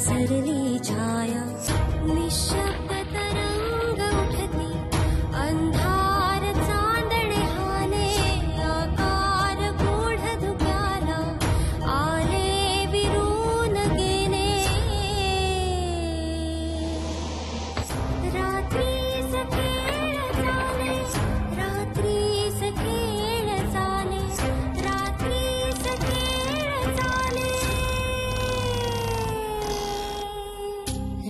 पसरली छाया निशब्द तरंग उठती अंधार चांदणे हाले आकार गूढ धुक्याला आले विरून गेले रात्रीस खेळ चाले रात्रीस खेळ चाले रात्रीस खेळ चाले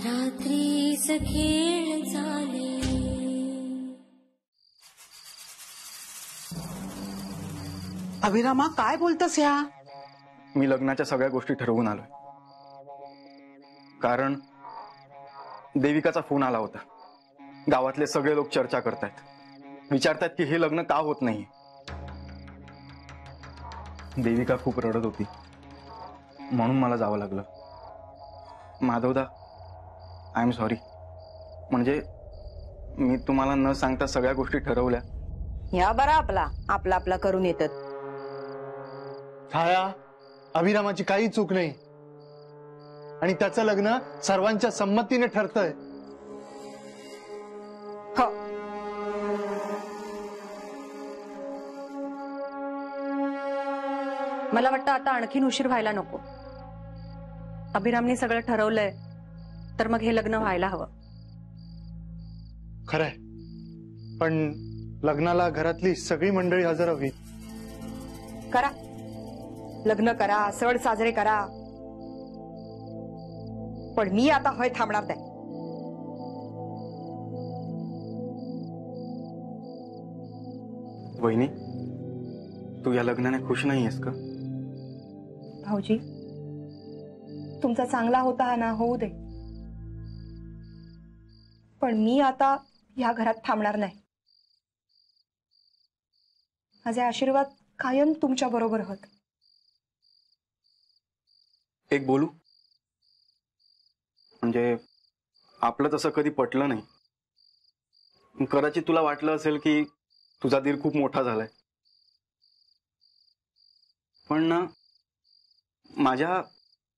रात्रीस खेळ चाले। अभिरामा काय बोलतस ह्या? मी लग्नाच्या सगळ्या गोष्टी ठरवून आलोय, कारण देविकाचा फोन आला होता। गावातले सगळे लोक चर्चा करतायत, विचारतायत की हे लग्न का होत नाही। देविका खूप रडत होती, म्हणून मला जावं लागलं। माधवदा, आय एम सॉरी। म्हणजे मी तुम्हाला न सांगता सगळ्या गोष्टी ठरवल्या। या बरा आपला आपला आपला करून येतात। छाया, अभिरामाची काही चूक नाही आणि त्याचं लग्न सर्वांच्या संमतीने ठरतंय। हो, मला वाटतं आता आणखीन उशीर व्हायला नको। अभिरामने सगळं ठरवलंय तर मग हे लग्न व्हायला हवं। खरंय, पण लग्नाला घरातली सगळी मंडळी हजर हवी। करा लग्न करा, सण साजरे करा, पण मी आता होय थांबणार नाही। वहिनी, तू या लग्नाने खुश नाही आहेस का? भाऊजी, तुमचा चांगला होता हा ना होऊ दे, पण मी आता या घरात थांबणार नाही। माझे आशीर्वाद कायम तुमच्या बरोबर होत। एक बोलू? म्हणजे आपलं तसं कधी पटलं नाही। कदाचित तुला वाटलं असेल की तुझा दीर खूप मोठा झालाय, पण ना माझ्या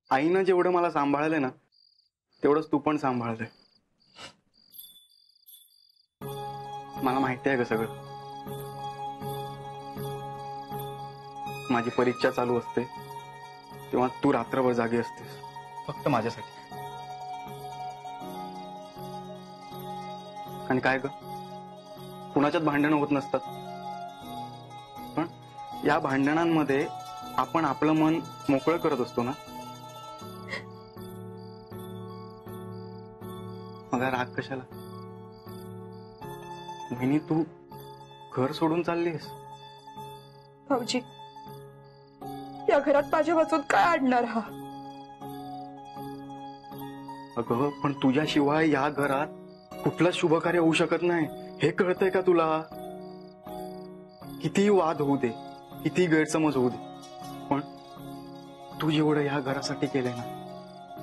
आईनं जेवढं मला सांभाळलंय ना तेवढंच तू पण सांभाळलंय। मला माहिती आहे का सगळं। माझी परीक्षा चालू असते तेव्हा तू रात्रभर जागी असतेस, फक्त माझ्यासाठी। आणि काय ग, कुणाच्यात भांडणं होत नसतात, पण या भांडणांमध्ये आपण आपलं मन मोकळं करत असतो ना। मग राग कशाला? वहिनी, तू घर सोडून चाललीस? भाऊजी, या घरात माझ्या वाचून काय आणणार हा? अगं, पण तुझ्याशिवाय या घरात कुठलंच शुभ कार्य होऊ शकत नाही, हे कळतंय का तुला? कितीही वाद होऊ दे, किती गैरसमज होऊ दे, पण तू जेवढं या घरासाठी केलंय ना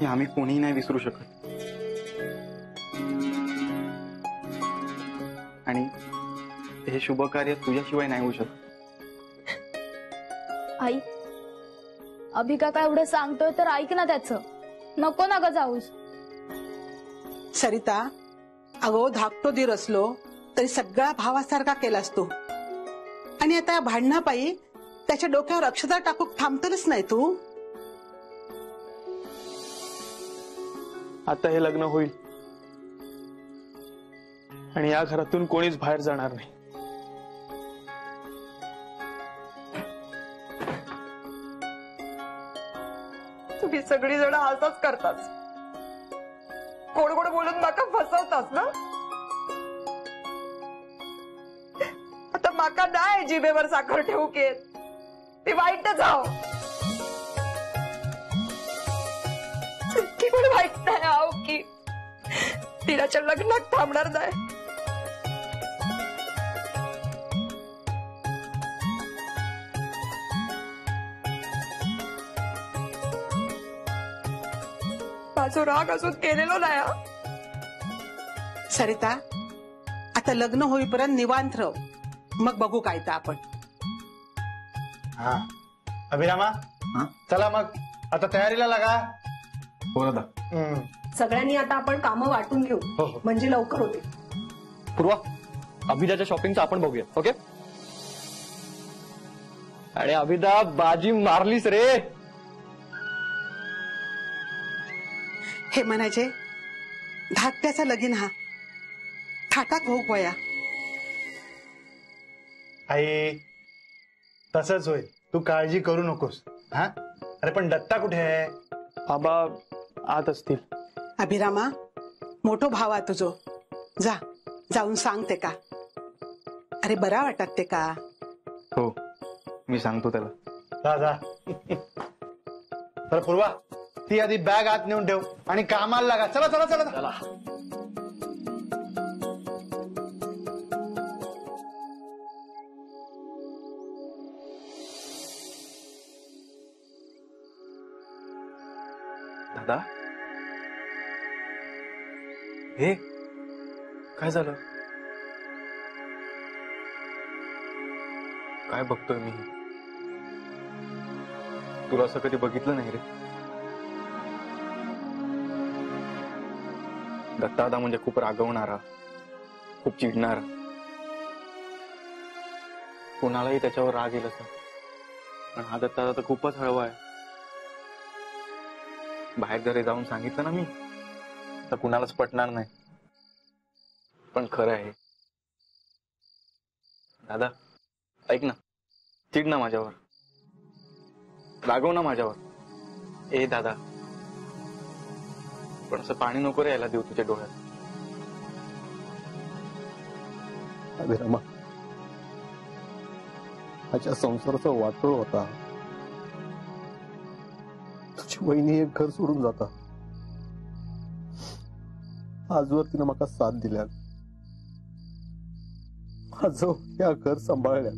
हे आम्ही कोणीही नाही विसरू शकत। आणि हे शुभ कार्य तुझ्याशिवाय नाही होऊ शकत। आई, अभि काका एवढं सांगतोय तर ऐक ना त्याचं, नको ना ग जाऊस। सरिता, अगो धाकटो दीर असलो तरी सगळा भावासारखा केलास तू, आणि आता या भांडणापायी त्याच्या डोक्यावर अक्षता टाकून थांबतलच नाही तू। आता हे लग्न होईल आणि या घरातून कोणीच बाहेर जाणार नाही। तुम्ही सगळी जण असंच करताच, गोड गोड बोलून माका फसवताच ना। आता माका नाही जिभेवर साखर ठेवू की ती वाईटच आहो, पण वाईट नाही आहो की तिलाच्या लग्नात थांबणार नाही। माझा राग असून केलेलो नाही। सरिता, आता लग्न होईपर्यंत निवांत राह, मग बघू काय तर आपण। हा, अभिरामा, चला मग आता तयारीला लागा। हो दादा. सगळ्यांनी आता आपण कामं वाटून घेऊ हो, हो. म्हणजे लवकर होते. पूर्वा, अभिदाच्या शॉपिंगचं आपण बघूया. ओके. अरे अभिदा, बाजी मारलीस रे. हे म्हणायचे धाकट्याचा लगीन हा थाटात होऊ वया. आई तसंच होईल, तू काळजी करू नकोस. हा अरे पण दत्ता कुठे आहे? आबा आत असतील. अभिरामा, मोठो भाव आहे तुझो, जा जाऊन सांग ते का. अरे बरा वाटत ते का. हो, मी सांगतो त्याला. जा जा. तर पूर्वा, ती आधी बॅग आत नेऊन ठेव आणि कामाला लागा. चला चला चला चला. दादा, हे काय झालं? काय बघतोय मी? तुला असं कधी बघितलं नाही रे. दत्तादा म्हणजे खूप रागवणारा, खूप चिडणारा. कोणालाही त्याच्यावर राग येईल असा. पण हा दत्तादा तर खूपच हळवा आहे. बाहेर जरी जाऊन सांगितलं ना मी, तर कुणालाच पटणार नाही. पण खरं आहे. दादा ऐक ना, चिड ना माझ्यावर, रागव ना माझ्यावर. ए दादा, पण असं पाणी नको रे यायला देऊ तुझ्या डोळ्यात. अभिरामा, माझ्या संसाराचा वाटोळ होता. तुझी वहिनी एक घर सोडून जाता. आजवर तिनं माका साथ दिल्या, माझं या घर सांभाळल्या,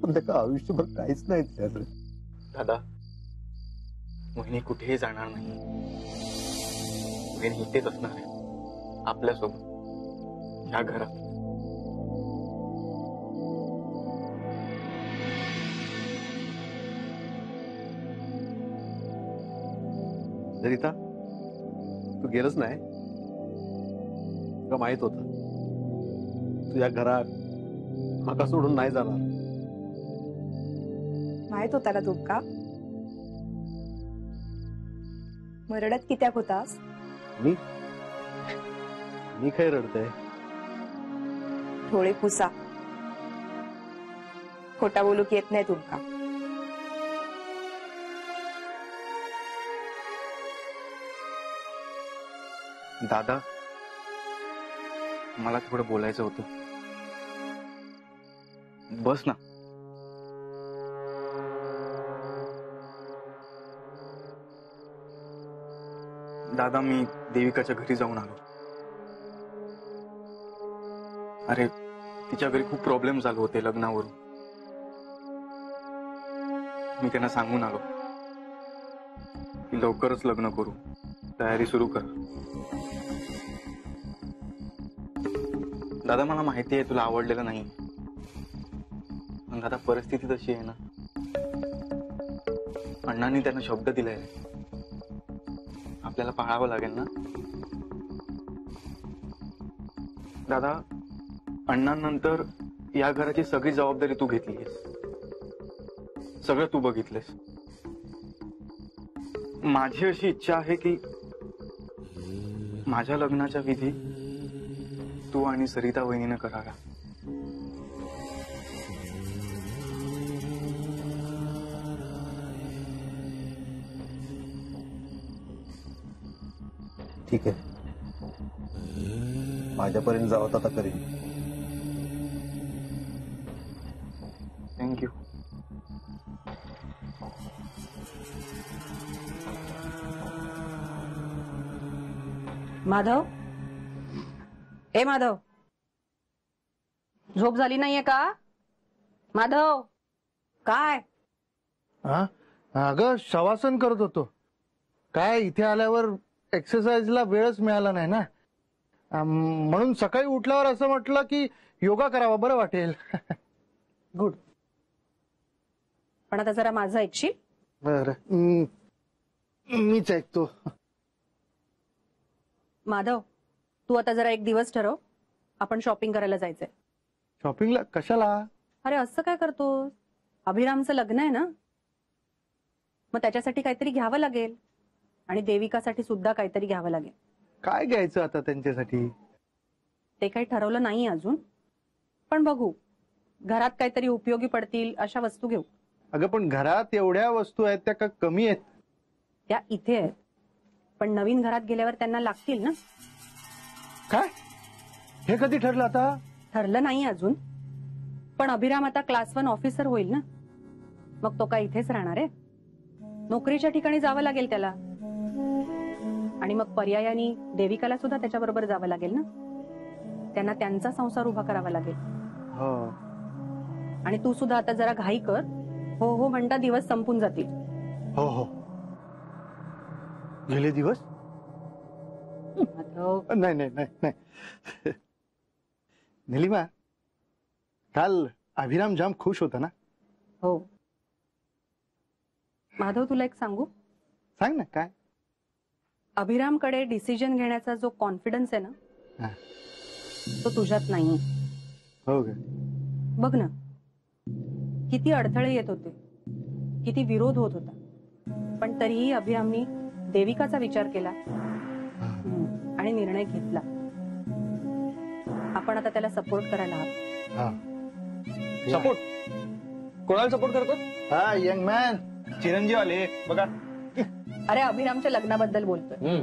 पण त्याका आयुष्यभर काहीच नाही दिलं रे. दादा, मोहिनी कुठेही जाणार नाही. मोहिनी इथेच असणार आहे आपल्यासोबत, ह्या घरात. रीता, तू गेलच नाही का? माहित होत तुझ्या घरात माका सोडून नाही जाणार. माहित होता ना तुमका? मरडत कित्याक होतास? मी काय रडते? थोडे पुसा, खोटा बोलूक येत नाही तुमका. दादा, मला थोडं बोलायचं होतं. बस ना. दादा, मी देविकाच्या घरी जाऊन आलो. अरे, तिच्या घरी खूप प्रॉब्लेम चालू होते लग्नावरून. मी त्यांना सांगून आलो की लवकरच लग्न करू, तयारी सुरू कर. दादा, मला माहिती आहे तुला आवडलेलं नाही, पण दादा परिस्थिती तशी आहे ना. अण्णांनी त्यांना शब्द दिलाय, आपल्याला पाळावं लागेल ना. दादा, अण्णांनंतर या घराची सगळी जबाबदारी तू घेतलीस, सगळं तू बघितलेस. माझी अशी इच्छा आहे की माझ्या लग्नाच्या विधी तू आणि सरिता वहिनीनं कराव्या. ठीक आहे, माझ्यापर्यंत जावं आता करीन. थँक्यू. माधव, ए माधव, झोप झाली नाहीये का? माधव, काय? हा अगं, शवासन करत होतो. काय इथे आल्यावर एक्सरसाइजला वेळच मिळाला नाही ना, म्हणून सकाळी उठल्यावर असं म्हटलं की योगा करावा, बरं वाटेल. गुड. पण आता जरा माझं ऐकशील? बरं. मीच ऐकतो. माधव, तू आता जरा एक दिवस ठरव, आपण शॉपिंग करायला जायचंय. शॉपिंगला कशाला? अरे असं काय करतोस? अभिरामचं लग्न आहे ना, मग त्याच्यासाठी काहीतरी घ्यावं लागेल आणि देविकासाठी सुद्धा काहीतरी घ्यावं लागेल. काय घ्यायचं आता त्यांच्यासाठी? ते काही ठरवलं नाही अजून, पण बघू. घरात काहीतरी उपयोगी पडतील अशा वस्तू घेऊ. अगं पण घरात एवढ्या वस्तू आहेत त्या का कमी आहेत? त्या इथे आहेत, पण नवीन घरात गेल्यावर त्यांना लागतील ना. काय? हे कधी ठरलं आता? ठरलं नाही अजून, पण अभिराम आता क्लास 1 ऑफिसर होईल ना, मग तो काय इथेच राहणार आहे? नोकरीच्या ठिकाणी जावं लागेल त्याला, आणि मग पर्यायाने देविकाला सुद्धा त्याच्याबरोबर जावं लागेल ना. त्यांना त्यांचा संसार उभा करावा लागेल. हो. आणि तू सुद्धा आता जरा घाई कर. हो हो म्हणता दिवस संपून जातील. हो हो. गेले दिवस? नाही नाही नाही नाही. निलिमा, काल अभिराम जाम खुश होता ना? हो. माधव, तुला एक सांगू? सांग ना. काय? अभिरामकडे डिसिजन घेण्याचा जो कॉन्फिडन्स आहे ना, तो तुझ्यात नाही. हो का? बघ ना, किती अडथळे येत होते, किती विरोध होत होता, पण तरीही अभिरामनी देविकाचा विचार केला आणि निर्णय घेतला. आपण आता त्याला सपोर्ट करायला हवं. सपोर्ट? कोणाला सपोर्ट करतो? हा, यंग मॅन. चिरंजीव आले बघा. अरे अभिरामच्या लग्नाबद्दल बोलतोय.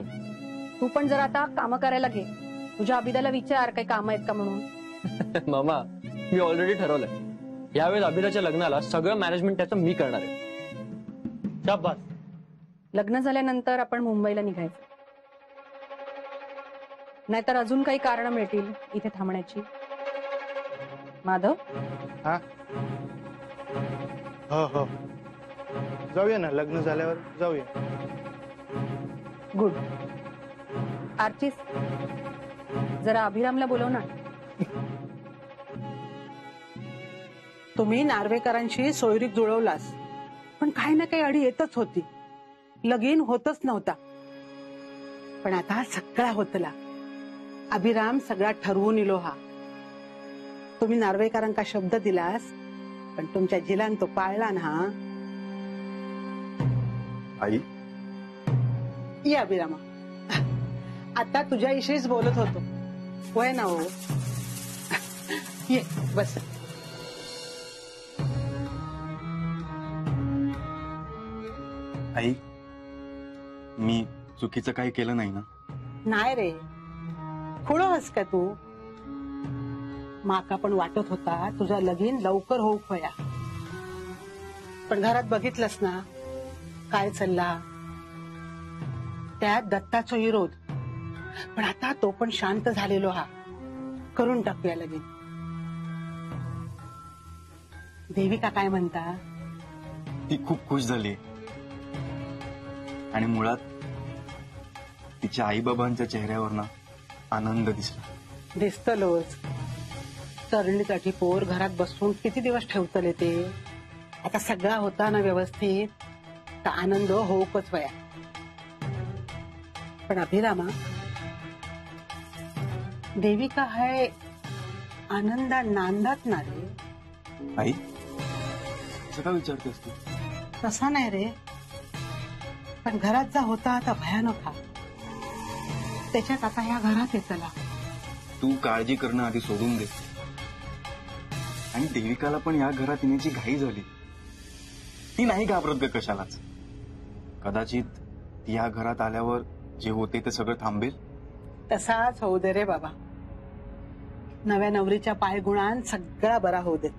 तू पण जर आता कामं करायला घे. तुझ्या अभिदाला विचार काही कामं आहेत का म्हणून. मामा, मी ऑलरेडी ठरवलंय, यावेळेस अभिराच्या लग्नाला सगळं मॅनेजमेंट त्याचं मी करणार आहे. शाबास. लग्न झाल्यानंतर आपण मुंबईला निघायचं, नाहीतर अजून काही कारण मिळतील इथे थांबण्याची. माधव? हा. हो हो, जाऊया ना, लग्न झाल्यावर जाऊया. गुड. आर्चिस, जरा अभिरामला बोलव ना. तुम्ही नार्वेकरांशी सोयरीक जुळवलास, पण काही ना काही अडी येतच होती. लगीन होतच नव्हता. पण आता सगळा होतला. अभिराम सगळा ठरवून इलो हा. तुम्ही नार्वेकरांका शब्द दिलास, पण तुमच्या जिलान तो पाळला ना. आई, ये अभिरामा, आता तुझ्याविषयीच बोलत होतो. होय ना? हो, ये बस. आई, मी चुकीचं काही केलं नाही ना? नाही रे, खुळ हस का तू? माका पण वाटत होता तुझा लगीन लवकर होऊ खोया, पण घरात बघितलंस ना काय चालला. त्यात दत्ताचा विरोध. पण आता तो पण शांत झालेलो हा. करून टाकूया लगीन. देविका काय म्हणता? ती खूप खुश झाली, आणि मुळात तिच्या आई बाबांच्या चेहऱ्यावर ना आनंद दिसला. दिसतलोच. तरुणीसाठी पोर घरात बसून किती दिवस ठेवतले ते. आता सगळा होता ना व्यवस्थित, तर आनंद होऊकच वया. पण अभिरामा, देविका हाय आनंदा नांदात ना रे. आई, असं का विचारतेस तू? तसा नाही रे, पण घरात जा होता आता भयानक हा. त्याच्यात आता ह्या घरात येतला. तू काळजी करणं आधी सोडून दे. आणि देविकाला पण या घरात येण्याची घाई झाली. ती नाही घाबरत ग कशालाच. कदाचित ती या घरात आल्यावर जे होते ते सगळं थांबेल. तसाच होऊ दे रे बाबा. नव्या नवरीच्या पायगुणान सगळा बरा होऊ दे.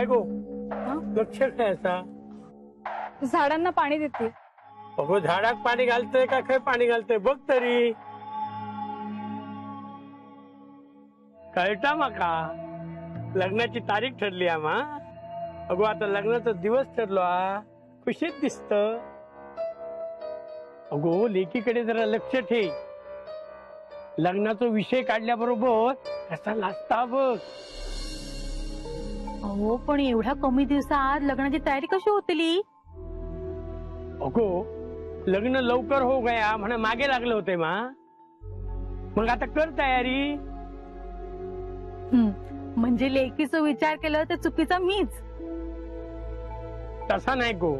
गो लक्ष ठेवायचा. झाडांना पाणी देते. अगो झाडाक पाणी घालतोय का काय पाणी घालतोय बघ तरी. कळता माका लग्नाची तारीख ठरली आम्हा. अगो आता लग्नाचा दिवस ठरलो हा. खुशीत दिसत. अगो लेकीकडे जरा लक्ष ठेव. लग्नाचा विषय काढल्याबरोबर कसा लाजता बघ. अहो पण एवढ्या कमी दिवसात लग्नाची तयारी कशी होतली? अगो लग्न लवकर हो गया म्हणा मागे लागले होते मा. मग आता कर तयारी. म्हणजे लेकीचा विचार केला तर चुकीचा मीच. तसा नाही गो.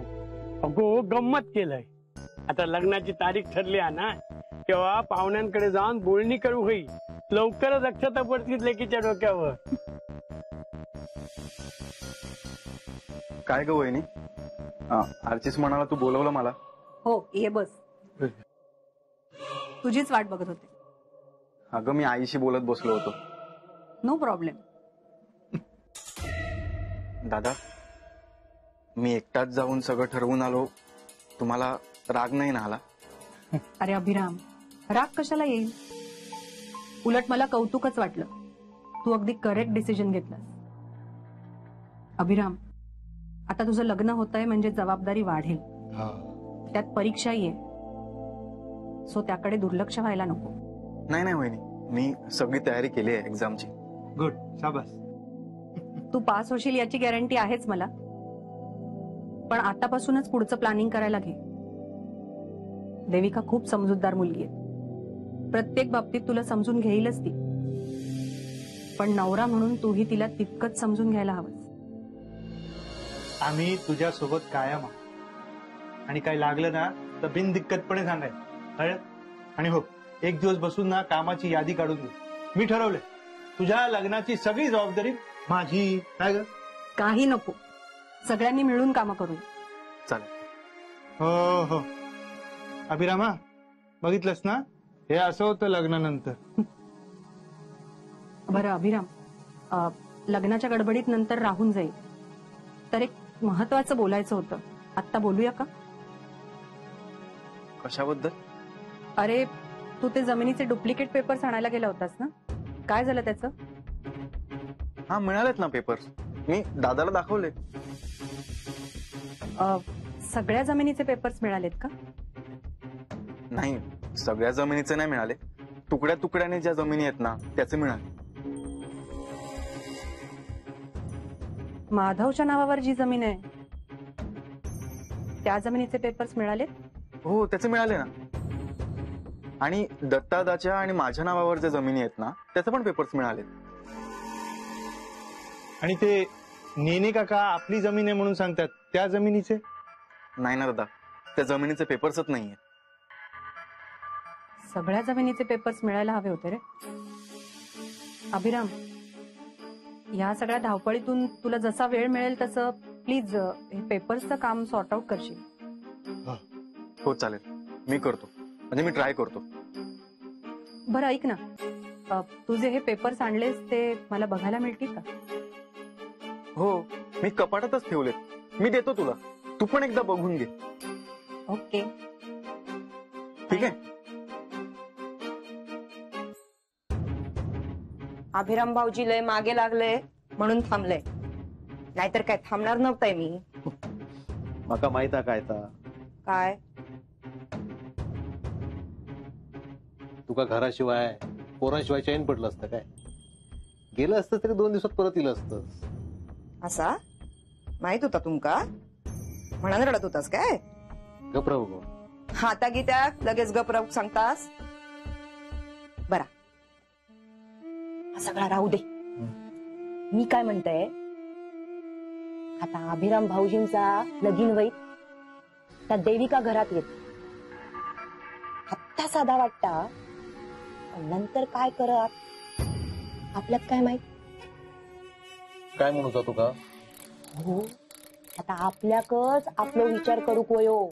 अगो गंमत केलंय. आता लग्नाची तारीख ठरली आहे ना तेव्हा पाहुण्यांकडे जाऊन बोलणी करू होई. लवकरच अक्षता पडतील लेकीच्या डोक्यावर. काय ग वहिनी? आर्चिस म्हणाला तू बोलवलं मला. हो ये बस. तुझीच वाट बघत होते. अगं मी आईशी बोलत बसलो होतो. No problem. दादा मी एकटाच जाऊन सगळं ठरवून आलो. तुम्हाला राग नाही ना आला? अरे अभिराम राग कशाला येईल? उलट मला कौतुकच वाटलं. तू अगदी करेक्ट डिसिजन घेतलास. अभिराम आता तुझं लग्न होतंय म्हणजे जबाबदारी वाढेल. त्यात परीक्षाही आहे. सो त्याकडे दुर्लक्ष व्हायला नको. नाही नाही वहिनी मी सगळी तयारी केली आहे एक्झामची. गुड शाबास. तू पास होशील याची गॅरंटी आहेच मला. पण आतापासूनच पुढचं प्लॅनिंग करायला घे. देविका खूप समजूतदार मुलगी आहे. प्रत्येक बाबतीत तुला समजून घेईलच ती. पण नवरा म्हणून तूही तिला तितकंच समजून घ्यायला हवंस. आम्ही तुझ्या सोबत कायम आहोत. आणि काही लागलं ना तर बिनदिक्कतपणे सांगायचं. कळलं? आणि हो एक दिवस बसून ना कामाची यादी काढून दे. मी ठरवलंय तुझ्या लग्नाची सगळी जबाबदारी माझी. काय ग? काही नको. सगळ्यांनी मिळून कामं करू. चालेल. हो हो अभिरामा बघितलंस ना हे असं होतं लग्नानंतर. बरं अभिराम लग्नाच्या गडबडीत नंतर राहून जाईल. तर एक महत्वाचं बोलायचं होतं. आत्ता बोलूया का? कशाबद्दल? अरे तू ते जमिनीचे डुप्लिकेट पेपर्स आणायला गेला होतास ना. काय झालं त्याचं? हा मिळालेत ना पेपर्स. मी दादाला दाखवले. सगळ्या जमिनीचे पेपर्स मिळालेत का? नाही सगळ्या जमिनीचे नाही मिळाले. तुकड्या तुकड्याने ज्या जमिनी आहेत ना त्याचे मिळाले. माधवच्या नावावर जी जमीन आहे त्या जमिनीचे पेपर्स मिळालेत? हो त्याचे मिळाले ना. आणि दत्तादाच्या आणि माझ्या नावावर ज्या जमिनी आहेत ना त्याचे पण पेपर्स मिळाले. आणि ते नेने काका आपली जमीन आहे म्हणून सांगतात त्या जमिनीचे? नाही ना दादा त्या जमिनीचे पेपर्सच नाहीये. सगळ्या जमिनीचे पेपर्स मिळायला हवे होते रे. अभिराम या सगळ्या धावपळीतून तुला जसा वेळ मिळेल तसं प्लीज हे पेपर्सचं काम सॉर्ट आउट करशील. हो चालेल मी करतो. म्हणजे मी ट्राय करतो. बरं ऐक ना तुझे हे पेपर्स आणलेस ते मला बघायला मिळतील का? हो मी कपाटातच ठेवलेत. मी देतो तुला. तू पण एकदा बघून घे. ओके ठीक आहे. अभिराम भाऊजी लय मागे लागले म्हणून थांबले. नाहीतर काय थांबणार नव्हतंय मी. माका माहित आहे काय ता. काय तुका घराशिवाय पोरांशिवाय चैन पडलं असतं काय? गेलं असतं तरी 2 दिवसात परत येलं असतं. असा माहित होता तुमका? म्हणून रडत होतास काय? गप्राव गो. हाता गीत्या लगेच गपराव सांगतास. बरा हा सगळा राहू दे. मी काय म्हणते आता अभिराम भाऊजींचा लगीन वैत त्या देविका घरात येत. आत्ता साधा वाटता नंतर काय करत आपल्यात काय माहित. काय म्हणत होता तुका? हो आता आपल्याकच आपला विचार करू कोयो.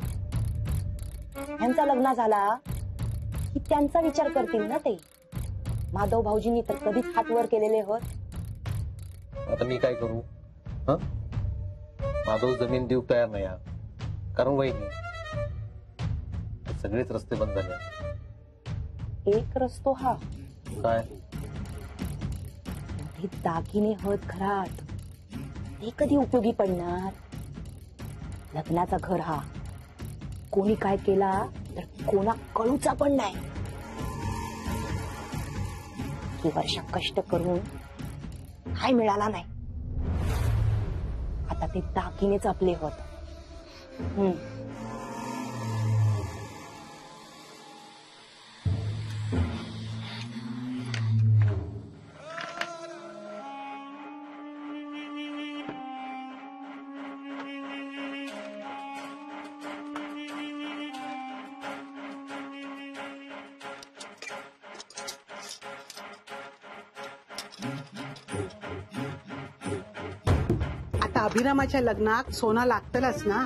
ह्यांचा लग्न झाला की त्यांचा विचार करतील ना ते. माधव भाऊजींनी तर कधीच हात वर केलेले होत. आता मी काय करू? माधव जमीन देऊ तयार नाही. कारण वहिनी सगळेच रस्ते बंद झाले. एक रस्तो हा काय? हे दागिने होत घरात ते कधी उपयोगी पडणार? लग्नाचा घर हा कोणी काय केला तर कोणा कळूचा पण नाही. ही वर्ष कष्ट करून काय मिळाला नाही. आता ते दागिनेच आपले होत. आता अभिरामाच्या लग्नात सोना लागतलच ना.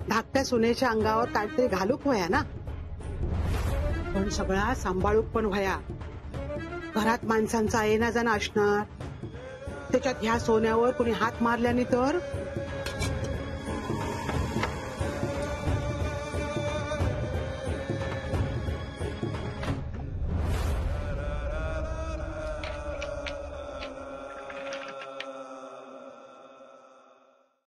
धाकट्या सोन्याच्या अंगावर काहीतरी घालूक व्हाया ना. पण सगळा सांभाळूक पण व्हाया. घरात माणसांचा येणं जाणं असणार. त्याच्यात ह्या सोन्यावर कोणी हात मारल्याने तर